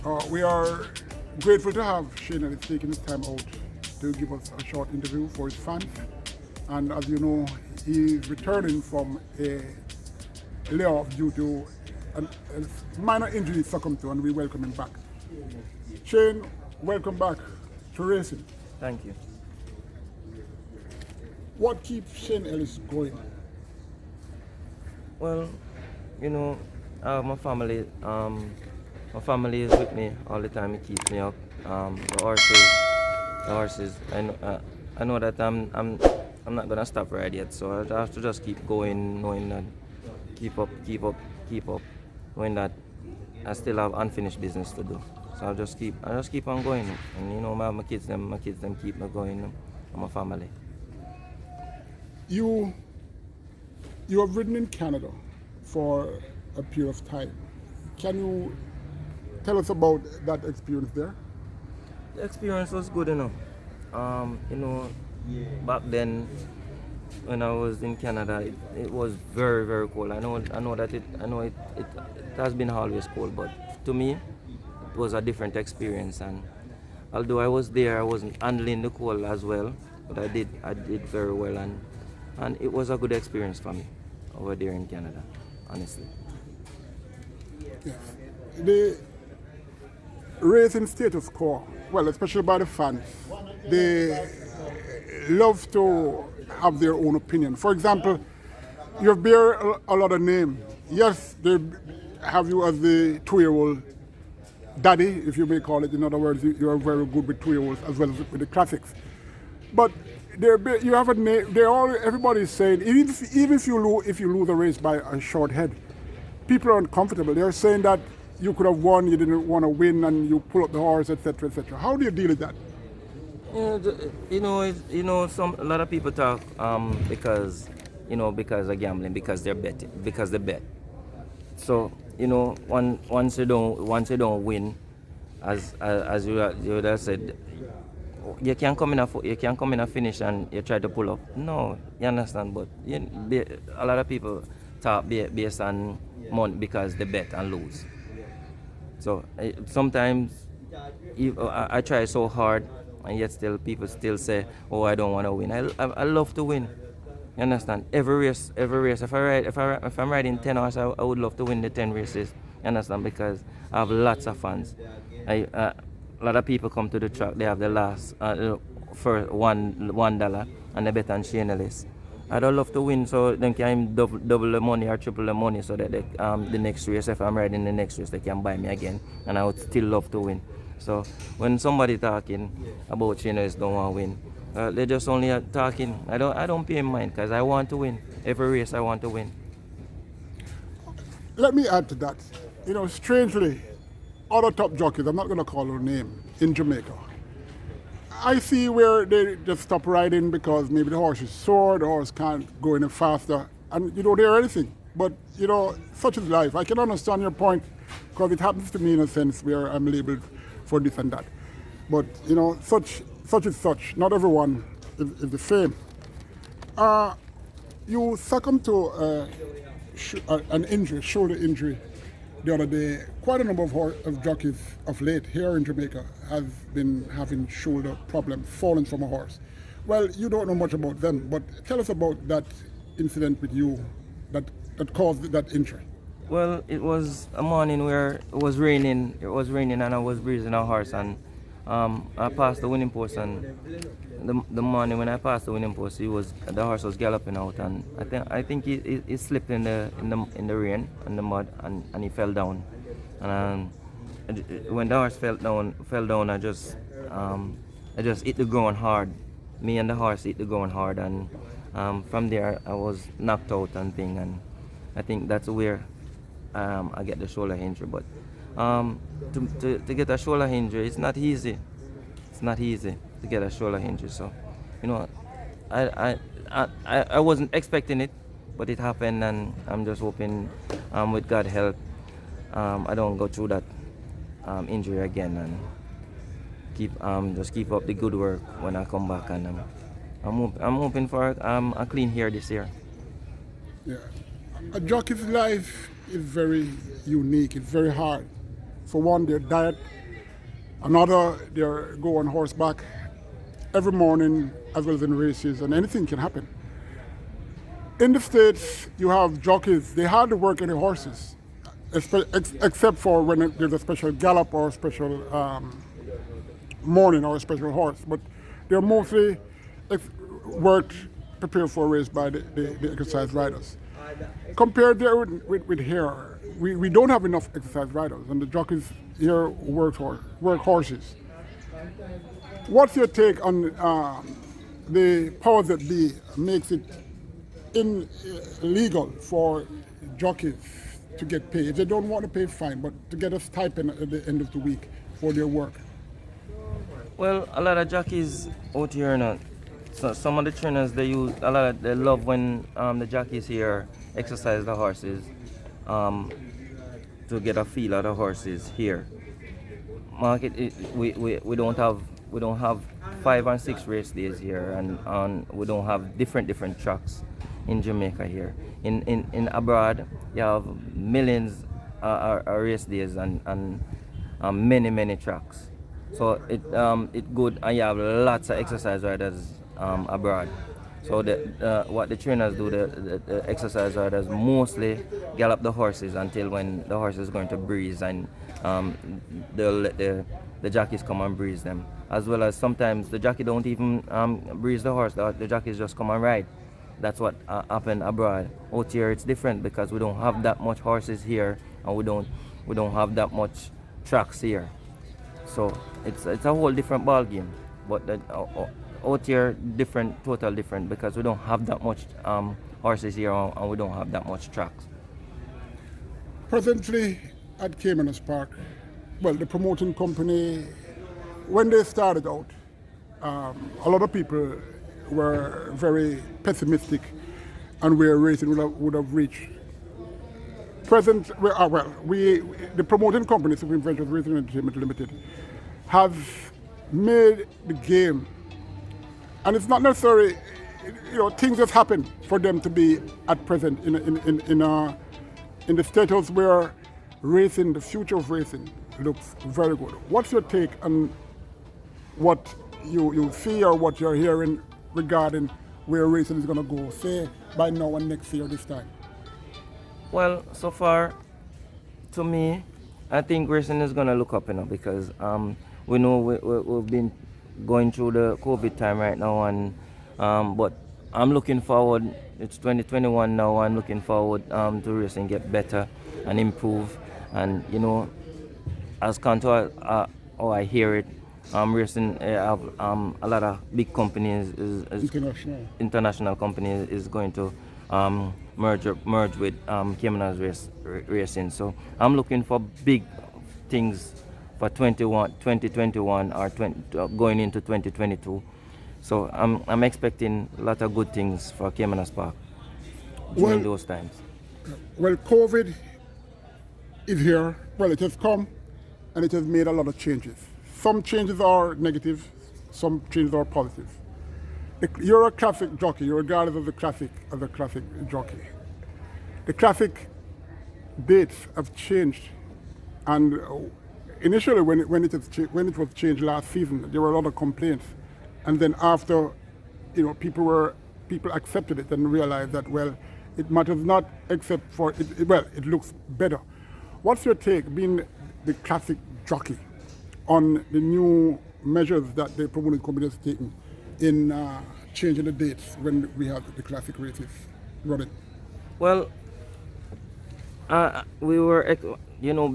We are grateful to have Shane Ellis taking his time out to give us a short interview for his fans. And as you know, he's returning from a layoff due to a minor injury he succumbed to, and we welcome him back. Shane, welcome back to racing. Thank you. What keeps Shane Ellis going? Well, you know, my family. My family is with me all the time. It keeps me up. The horses. I know that I'm not gonna stop right yet. So I have to just keep going, knowing that keep up, knowing that I still have unfinished business to do. So I just keep on going. And you know, my kids them keep me going. And my family. You have ridden in Canada for a period of time. Can you tell us about that experience there? The experience was good enough. You know, back then when I was in Canada, it was very, very cold. I know that it has been always cold, but to me, it was a different experience. And although I was there, I wasn't handling the cold as well, but I did very well, and it was a good experience for me over there in Canada, honestly. Yes. The racing status quo, well, especially by the fans, they love to have their own opinion. For example, you bear a lot of names. Yes, they have you as the 2-year-old daddy, if you may call it. In other words, you are very good with 2-year-olds as well as with the classics. But you have a name. Everybody is saying even if you lose a race by a short head, people are uncomfortable. They're saying that you could have won, you didn't want to win, and you pull up the horse, etc., etc. How do you deal with that? A lot of people talk because of gambling, because they bet. So once you don't win, as you would have said, you can't come in a finish and you try to pull up. No, you understand. But a lot of people talk based on money because they bet and lose. So sometimes I try so hard, and yet still people still say, "Oh, I don't want to win." I love to win. You understand? Every race. If I'm riding 10 hours, I would love to win the 10 races. You understand? Because I have lots of fans. A lot of people come to the track. They have the last for $1, and they bet on Shane Ellis. I don't love to win, so then can double the money or triple the money, so that the next race, if I'm riding the next race, they can buy me again, and I would still love to win. So when somebody talking about Shane Ellis don't want to win, they're just only talking. I don't pay in mind, because I want to win. Every race I want to win. Let me add to that. Strangely, other top jockeys, I'm not going to call her name, in Jamaica, I see where they just stop riding because maybe the horse is sore, the horse can't go any faster, and you don't hear anything. But, such is life. I can understand your point, because it happens to me in a sense where I'm labeled for this and that. But, such is such. Not everyone is the same. You succumbed to an injury, shoulder injury, the other day. Quite a number of jockeys of late here in Jamaica have been having shoulder problems, falling from a horse. Well, you don't know much about them, but tell us about that incident with you that caused that injury. Well, it was a morning where it was raining. And I was breezing a horse, and I passed the winning post, and the morning when I passed the winning post, the horse was galloping out, and I think he slipped in the rain and the mud, and he fell down. And when the horse fell down, I just hit the ground hard. Me and the horse hit the ground hard, and from there I was knocked out and thing, and I think that's where I get the shoulder injury. But to get a shoulder injury, it's not easy. It's not easy to get a shoulder injury. So, I wasn't expecting it, but it happened, and I'm just hoping with God's help I don't go through that injury again, and just keep up the good work when I come back, and I'm hoping for a clean hair this year. Yeah, a jockey's life is very unique. It's very hard. For one, their diet. Another, they go on horseback every morning as well as in races, and anything can happen. In the States, you have jockeys. They hardly work any horses, except for when there's a special gallop or a special morning or a special horse. But they're mostly worked, prepared for a race by the exercise riders. Compared there with here, we don't have enough exercise riders, and the jockeys here work horses. What's your take on the powers that be makes it illegal for jockeys to get paid? If they don't want to pay, fine, but to get a stipend at the end of the week for their work? Well, a lot of jockeys out here now. So some of the trainers they love when the jockeys here exercise the horses to get a feel of the horses here. We don't have 5 and 6 race days here, and we don't have different tracks in Jamaica here. In abroad, you have millions of race days and many tracks. So it's good, and you have lots of exercise riders abroad. So what the trainers do, the exercise riders mostly gallop the horses until when the horse is going to breeze, and they'll let the jockeys come and breeze them. As well as sometimes the jockey don't even breeze the horse, the jockeys just come and ride. That's what happen abroad. Out here it's different because we don't have that much horses here, and we don't have that much tracks here. So it's a whole different ball game. But out here total different because we don't have that much horses here, and we don't have that much tracks. Presently at Caymanas Park, well, the promoting company, when they started out, a lot of people were very pessimistic and where racing would have reached. The promoting company, Supreme Ventures Racing and Entertainment Limited, have made the game, and it's not necessarily, things have happened for them to be at present in the status where racing, the future of racing, looks very good. What's your take on what you see or what you're hearing regarding where racing is going to go, say, by now and next year this time? Well, so far, to me, I think racing is going to look up, because we know we've been going through the COVID time right now, and but I'm looking forward. It's 2021 now. I'm looking forward to racing get better and improve, and as Kanto, how I hear it, racing have a lot of big companies, international companies is going to merge with Caymanas Racing. So I'm looking for big things for 2021 or going into 2022. So I'm expecting a lot of good things for Caymanas Park during those times. Well, COVID is here. Well, it has come and it has made a lot of changes. Some changes are negative, some changes are positive. You're a classic jockey. You're regarded as a classic jockey. The classic dates have changed, and initially when it was changed last season, there were a lot of complaints, and then after, people accepted it and realized that it matters not except for it. It looks better. What's your take, being the classic jockey, on the new measures that the promoting company has taken in changing the dates when we have the classic races running? Well, we were,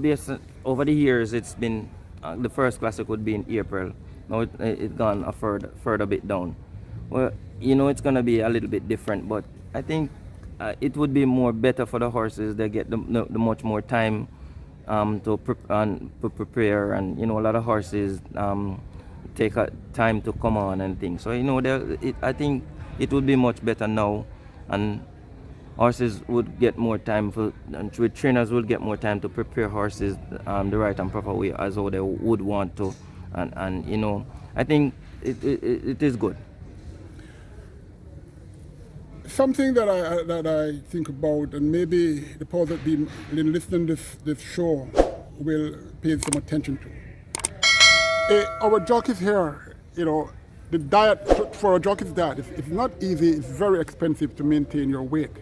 based over the years, it's been the first classic would be in April. Now it's gone a further bit down. Well, it's gonna be a little bit different, but I think it would be more better for the horses. They get the much more time to prepare, and a lot of horses take time to come on and things. So I think it would be much better now, and horses would get more time and trainers would get more time to prepare horses the right and proper way as how they would want to, and I think it is good. Something that I think about, and maybe the powers that be listening to this show will pay some attention to. Our jockeys here, the diet for a jockey's diet, it's not easy. It's very expensive to maintain your weight.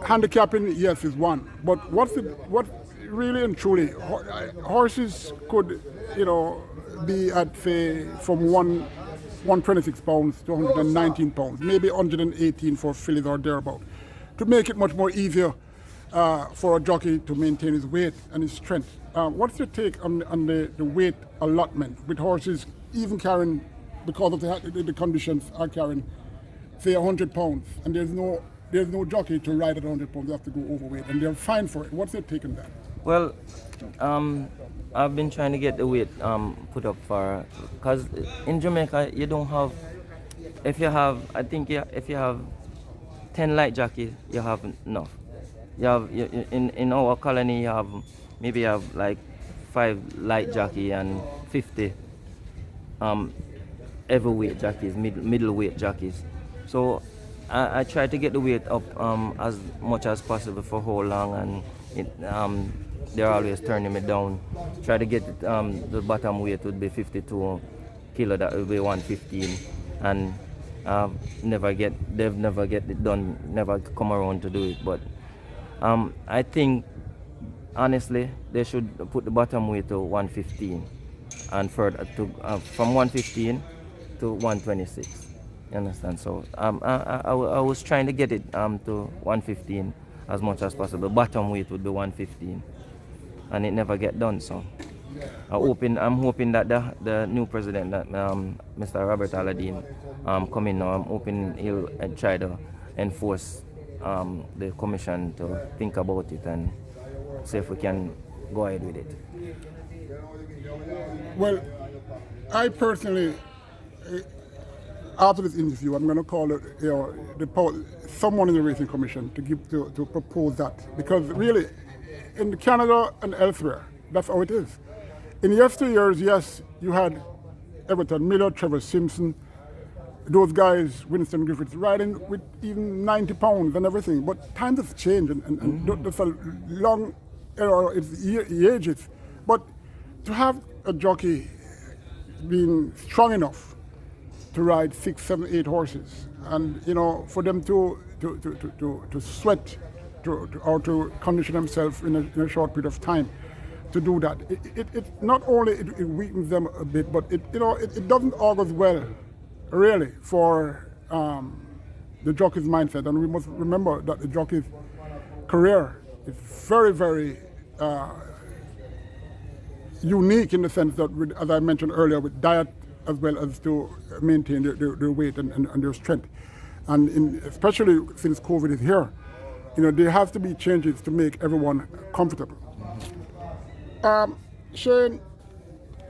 Handicapping, yes, is one, but what really and truly, horses could, be at, say, from 126 pounds to 119 pounds, maybe 118 for fillies or thereabout, to make it much more easier for a jockey to maintain his weight and his strength. What's your take on the weight allotment with horses even carrying, because of the conditions, are carrying, say, 100 pounds, and there's no jockey to ride at 100 pounds, they have to go overweight, and they're fine for it. What's your take on that? Well, I've been trying to get the weight put up for, because in Jamaica you don't have, if you have 10 light jockeys, you have enough. In our colony you have like 5 light jockey and 50 heavyweight jockeys, middleweight jockeys. So I try to get the weight up as much as possible for how long, and they're always turning me down. Try to get it, the bottom weight would be 52 kilo, that would be 115, and they've never get it done, never come around to do it. But I think honestly they should put the bottom weight to 115 and further to from 115 to 126. You understand? So I was trying to get it to 115 as much as possible. Bottom weight would be 115, and it never get done. So I'm hoping that the new president, that Mr. Robert Aladdin, come in now. I'm hoping he'll try to enforce the commission to think about it and see if we can go ahead with it. Well, I personally, after this interview, I'm going to call it, someone in the Racing Commission to propose that, because really, in Canada and elsewhere, that's how it is. In yesteryears, yes, you had Everton Miller, Trevor Simpson, those guys, Winston Griffiths, riding with even 90 pounds and everything. But times have changed, and that's a long era, it's ages. But to have a jockey being strong enough to ride 6, 7, 8 horses, and for them to sweat or to condition themselves in a short period of time, to do that, it not only it weakens them a bit, but it doesn't augur well, really, for the jockey's mindset. And we must remember that the jockey's career is very, very unique in the sense that, as I mentioned earlier, with diet as well as to maintain their weight and their strength. And especially since COVID is here, there has to be changes to make everyone comfortable. Shane,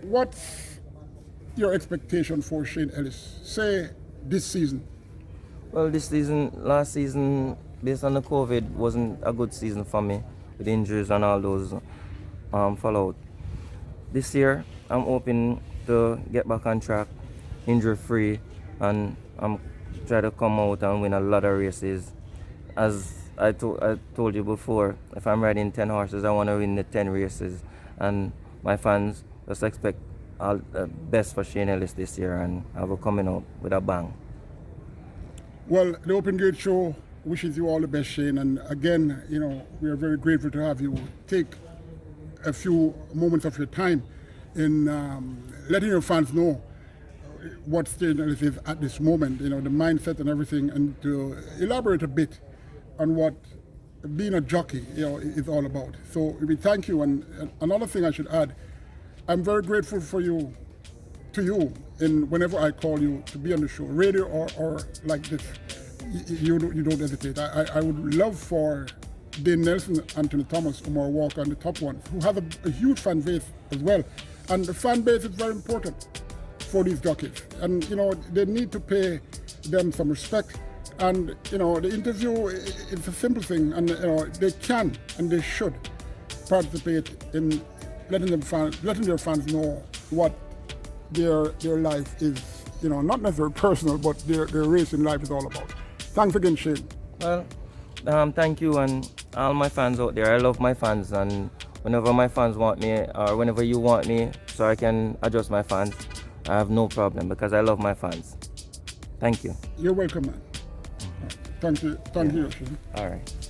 what's your expectation for Shane Ellis, say, this season? Well, last season, based on the COVID, wasn't a good season for me, with injuries and all those fallout. This year, I'm hoping to get back on track, injury-free, and I'm try to come out and win a lot of races. As I told you before, if I'm riding 10 horses, I want to win the 10 races. And my fans just expect all the best for Shane Ellis this year, and I will coming out with a bang. Well, the Open Gate Show wishes you all the best, Shane. And again, we are very grateful to have you take a few moments of your time in letting your fans know what Shane Ellis is at this moment, the mindset and everything, and to elaborate a bit on what being a jockey is all about. So we thank you. And another thing I should add, I'm very grateful to you in whenever I call you to be on the show, radio or like this, you don't hesitate. I would love for Dane Nelson, Anthony Thomas, Omar Walker, and the top ones, who have a huge fan base as well. And the fan base is very important for these jockeys. And, they need to pay them some respect. And, the interview is a simple thing. And, they can and they should participate in letting their fans know what their life is, not necessarily personal, but their racing life is all about. Thanks again, Shane. Well, thank you, and all my fans out there. I love my fans, and Whenever my fans want me, or whenever you want me, so I can adjust my fans, I have no problem because I love my fans. Thank you. You're welcome, man. Thank you. Thank you. All right.